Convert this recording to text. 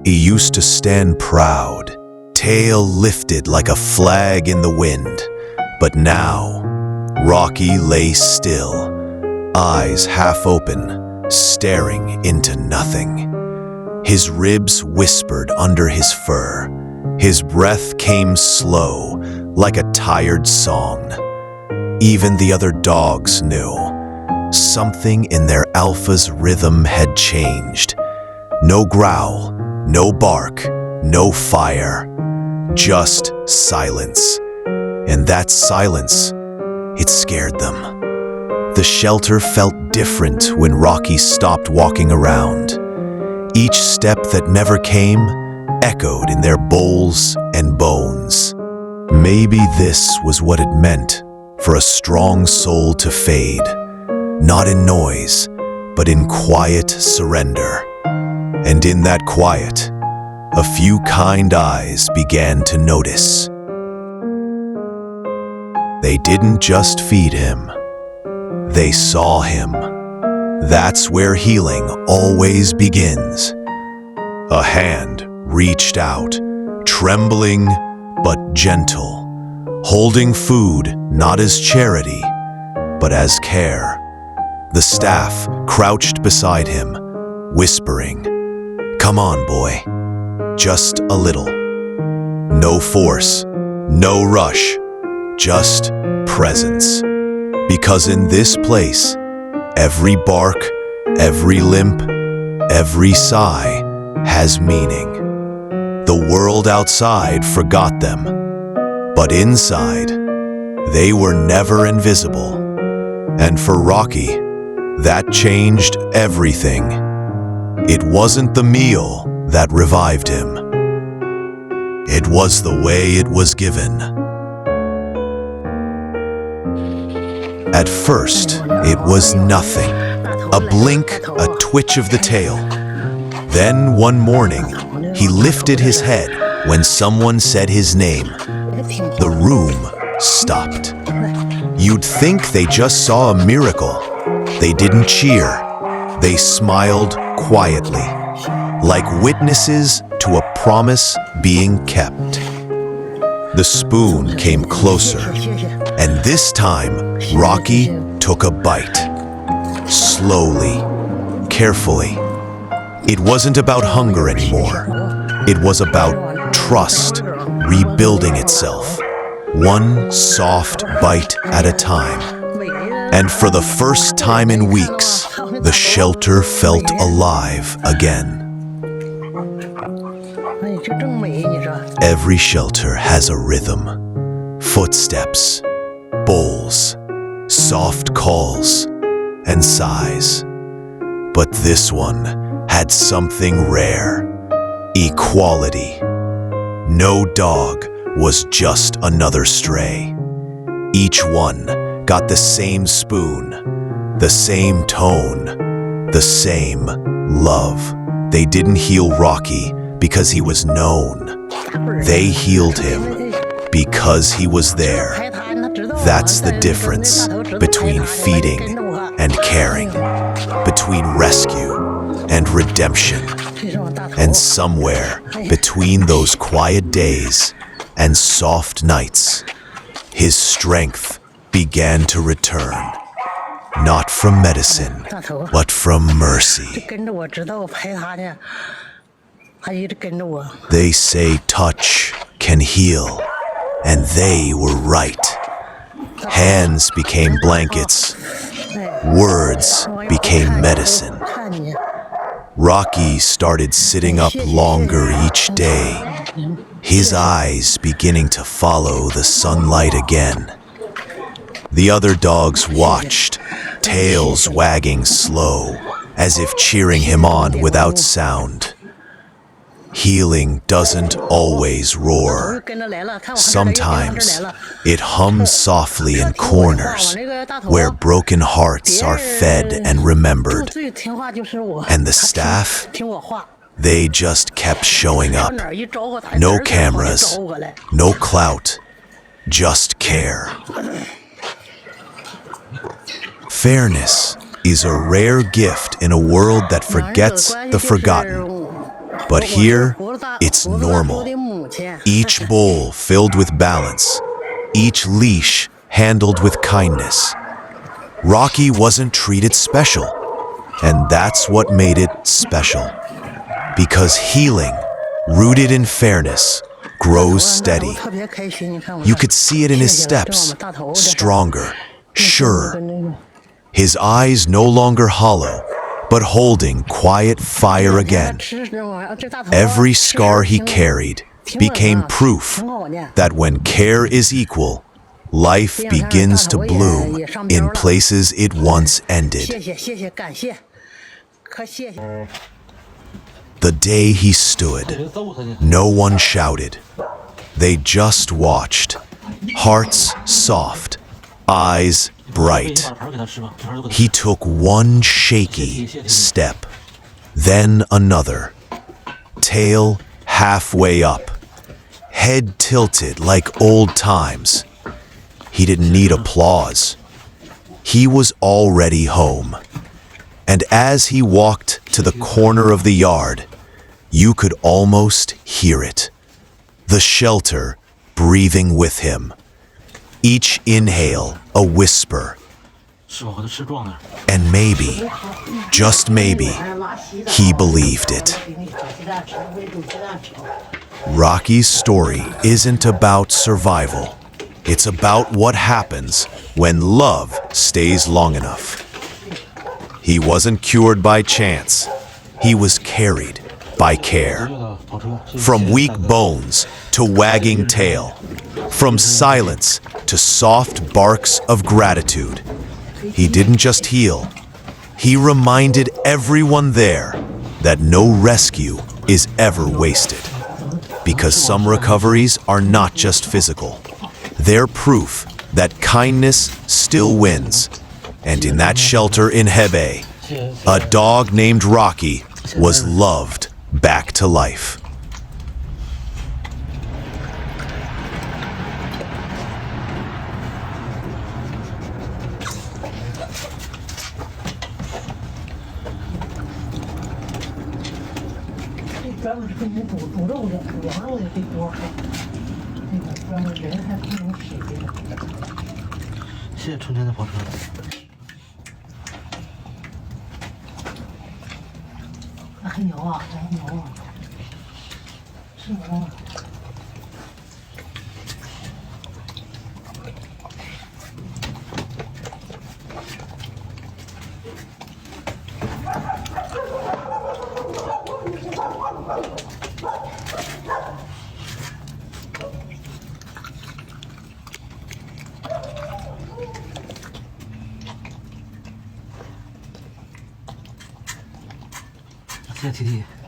He used to stand proud, tail lifted like a flag in the wind. But now, Rocky lay still, eyes half open, staring into nothing. His ribs whispered under his fur. His breath came slow, like a tired song. Even the other dogs knew. Something in their alpha's rhythm had changed. No growl, no bark, no fire. Just silence. And that silence, it scared them. The shelter felt different when Rocky stopped walking around. Each step that never came echoed in their bowls and bones. Maybe this was what it meant for a strong soul to fade, not in noise, but in quiet surrender. And in that quiet, a few kind eyes began to notice. They didn't just feed him, they saw him. That's where healing always begins. A hand reached out, trembling but gentle, holding food not as charity, but as care. The staff crouched beside him, whispering, "Come on, boy, just a little." No force, no rush, just presence. Because in this place, every bark, every limp, every sigh has meaning. The world outside forgot them, but inside, they were never invisible. And for Rocky, that changed everything. It wasn't the meal that revived him. It was the way it was given. At first, it was nothing. A blink, a twitch of the tail. Then one morning, he lifted his head when someone said his name. The room stopped. You'd think they just saw a miracle. They didn't cheer. They smiled quietly, like witnesses to a promise being kept. The spoon came closer, and this time, Rocky took a bite. Slowly, carefully. It wasn't about hunger anymore. It was about trust rebuilding itself, one soft bite at a time. And for the first time in weeks, the shelter felt alive again. Every shelter has a rhythm. Footsteps, bowls, soft calls, and sighs. But this one had something rare. Equality. No dog was just another stray. Each one got the same spoon, the same tone, the same love. They didn't heal Rocky because he was known. They healed him because he was there. That's the difference between feeding and caring, between rescue and redemption. And somewhere between those quiet days and soft nights, his strength began to return, not from medicine, but from mercy. They say touch can heal, and they were right. Hands became blankets. Words became medicine. Rocky started sitting up longer each day, his eyes beginning to follow the sunlight again. The other dogs watched, tails wagging slow, as if cheering him on without sound. Healing doesn't always roar. Sometimes it hums softly in corners where broken hearts are fed and remembered. And the staff, they just kept showing up. No cameras, no clout, just care. Fairness is a rare gift in a world that forgets the forgotten. But here, it's normal. Each bowl filled with balance, each leash handled with kindness. Rocky wasn't treated special, and that's what made it special. Because healing, rooted in fairness, grows steady. You could see it in his steps, stronger, surer. His eyes no longer hollow, but holding quiet fire again. Every scar he carried became proof that when care is equal, life begins to bloom in places it once ended. The day he stood, no one shouted. They just watched, hearts soft, eyes bright. He took one shaky step, then another, tail halfway up, head tilted like old times. He didn't need applause. He was already home. And as he walked to the corner of the yard, you could almost hear it. The shelter breathing with him. Each inhale a whisper. And maybe, just maybe, he believed it. Rocky's story isn't about survival. It's about what happens when love stays long enough. He wasn't cured by chance. He was carried by care. From weak bones to wagging tail. From silence to soft barks of gratitude. He didn't just heal. He reminded everyone there that no rescue is ever wasted. Because some recoveries are not just physical. They're proof that kindness still wins. And in that shelter in Hebei, a dog named Rocky was loved back to life.谢谢 TT。